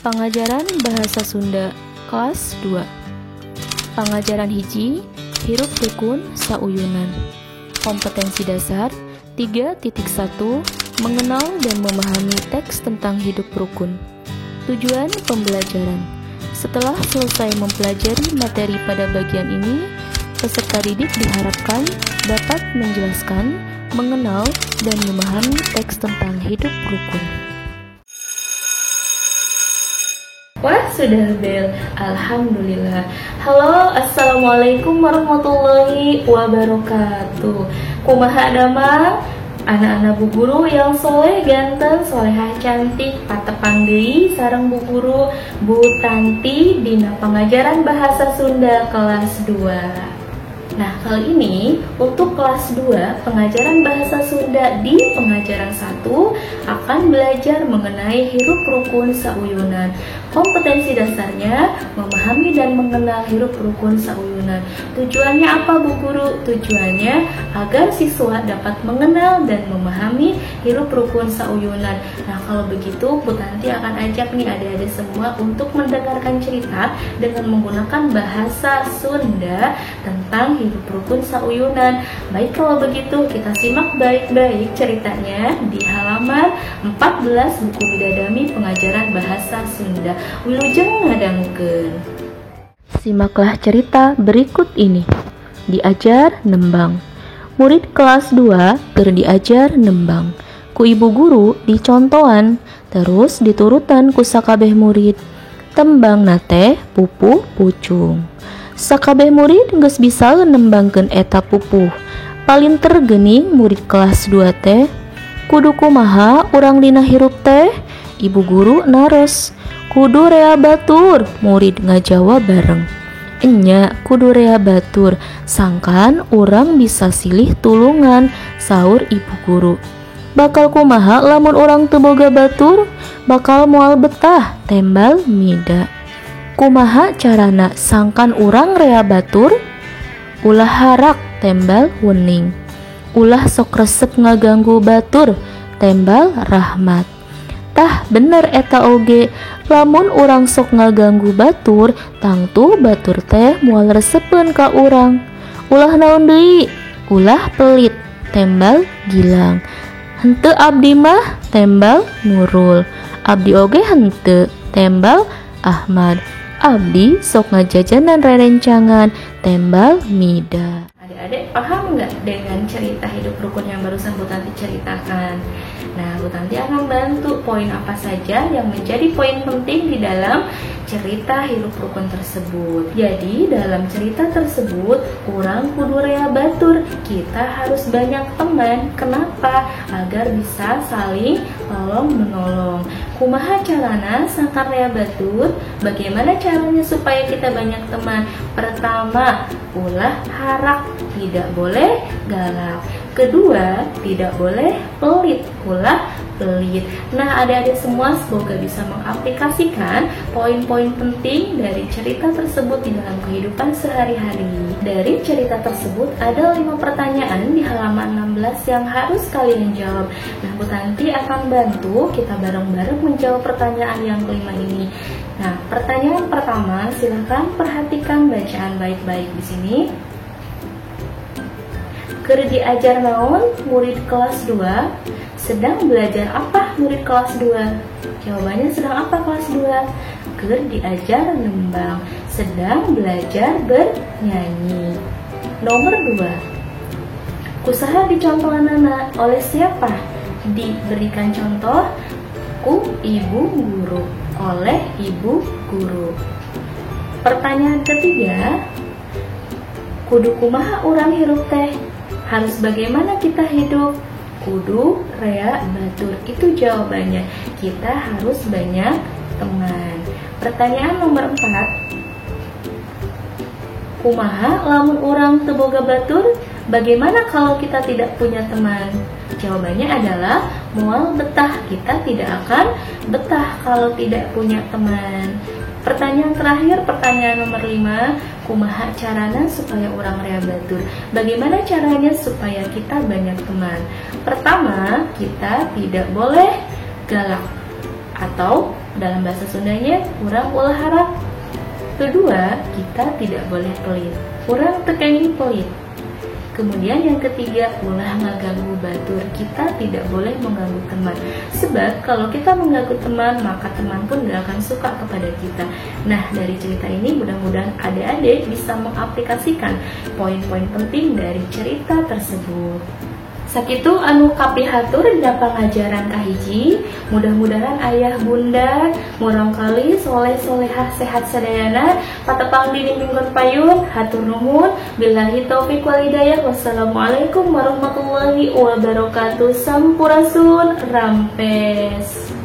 Pengajaran Bahasa Sunda Kelas 2. Pengajaran hiji, hirup rukun sauyunan. Kompetensi dasar 3.1, mengenal dan memahami teks tentang hidup rukun. Tujuan pembelajaran. Setelah selesai mempelajari materi pada bagian ini, peserta didik diharapkan dapat menjelaskan, mengenal, dan memahami teks tentang hidup rukun. Wah, sudah bel. Alhamdulillah. Halo, assalamualaikum warahmatullahi wabarakatuh. Kumaha damang anak-anak bu guru yang soleh, ganteng, solehah, cantik, patepang deui sareng bu guru Bu Tanti dina pengajaran bahasa Sunda kelas 2. Nah, kali ini untuk kelas 2 pengajaran bahasa Sunda di pengajaran 1 akan belajar mengenai hirup rukun sauyunan. Kompetensi dasarnya memahami dan mengenal hirup rukun sauyunan. Tujuannya apa Bu Guru? Tujuannya agar siswa dapat mengenal dan memahami hirup rukun sauyunan. Nah, kalau begitu Bu Tanti akan ajak nih adik-adik semua untuk mendengarkan cerita dengan menggunakan bahasa Sunda tentang hirup rukun sauyunan. Baik, kalau begitu kita simak baik-baik ceritanya di halaman 14 buku Bidadami pengajaran bahasa Sunda. Wilujeng ngadangkeun. Simaklah cerita berikut ini. Diajar nembang. Murid kelas 2 keur diajar nembang. Ku ibu guru dicontohan, terus diturutan ku sakabeh murid. Tembang nate pupuh pucung. Sakabeh murid geus bisa nembangkeun eta pupuh. Paling tergeuning murid kelas 2 teh, kudu kumaha urang dina hirup teh? Ibu guru naros, kudu rea batur. Murid ngajawab bareng, enya kudu rea batur, sangkan urang bisa silih tulungan. Saur ibu guru, bakal kumaha lamun urang teu boga batur? Bakal moal betah, tembal mida. Kumaha carana sangkan urang rea batur? Ulah harak, tembal wening. Ulah sok resep ngaganggu batur, tembal rahmat. Tah bener eta oge, lamun urang sok ngaganggu batur, tangtu batur teh moal resepeun ka urang. Ulah naon deui? Ulah pelit, tembal gilang. Henteu abdi mah, tembal Nurul. Abdi oge henteu, tembal Ahmad. Abdi sok ngajajanan rerencangan, tembal Mida. Adik-adik paham nggak dengan cerita hidup rukun yang barusan Bu Tanti ceritakan? Nah, Bu Tanti akan bantu poin apa saja yang menjadi poin penting di dalam cerita hidup rukun tersebut. Jadi, dalam cerita tersebut, urang kudu rea batur. Kita harus banyak teman. Kenapa? Agar bisa saling tolong-menolong. Kumaha carana sangkan rea batur? Bagaimana caranya supaya kita banyak teman? Pertama, ulah harak, tidak boleh galak. Kedua, tidak boleh pelit, ulah pelit. Nah, adik-adik semua semoga bisa mengaplikasikan poin-poin penting dari cerita tersebut di dalam kehidupan sehari-hari. Dari cerita tersebut ada 5 pertanyaan di halaman 16 yang harus kalian jawab. Nah, Bu Tanti akan bantu kita bareng-bareng menjawab pertanyaan yang kelima ini. Nah, pertanyaan pertama, silakan perhatikan bacaan baik-baik di sini. Keur diajar naon murid kelas 2? Sedang belajar apa murid kelas 2? Jawabannya sedang apa kelas 2? Keur diajar nembang, sedang belajar bernyanyi. Nomor 2. Kusaha dicontohanana oleh siapa? Diberikan contoh ku ibu guru, oleh ibu guru. Pertanyaan ketiga, kudu kumaha urang hirup teh? Harus bagaimana kita hidup? Kudu rea batur. Itu jawabannya. Kita harus banyak teman. Pertanyaan nomor 4. Kumaha lamun urang teu boga batur? Bagaimana kalau kita tidak punya teman? Jawabannya adalah moal betah. Kita tidak akan betah kalau tidak punya teman. Pertanyaan terakhir, pertanyaan nomor 5, kumaha carana supaya urang rea batur? Bagaimana caranya supaya kita banyak teman? Pertama, kita tidak boleh galak atau dalam bahasa Sundanya kurang ulah harap. Kedua, kita tidak boleh pelit, kurang tekani pelit. Kemudian yang ketiga, ulah ngaganggu batur. Kita tidak boleh mengganggu teman. Sebab kalau kita mengganggu teman, maka teman pun gak akan suka kepada kita. Nah, dari cerita ini mudah-mudahan adik-adik bisa mengaplikasikan poin-poin penting dari cerita tersebut. Sakitu anu kaprihatur dina pangajaran kahiji, mudah-mudahan ayah bunda murang kali soleh-solehah sehat sadayana, patepang dinimbingkeun payung, hatur nuhun, billahi taufik wal hidayah. Wassalamualaikum warahmatullahi wabarakatuh. Sampurasun, rampes.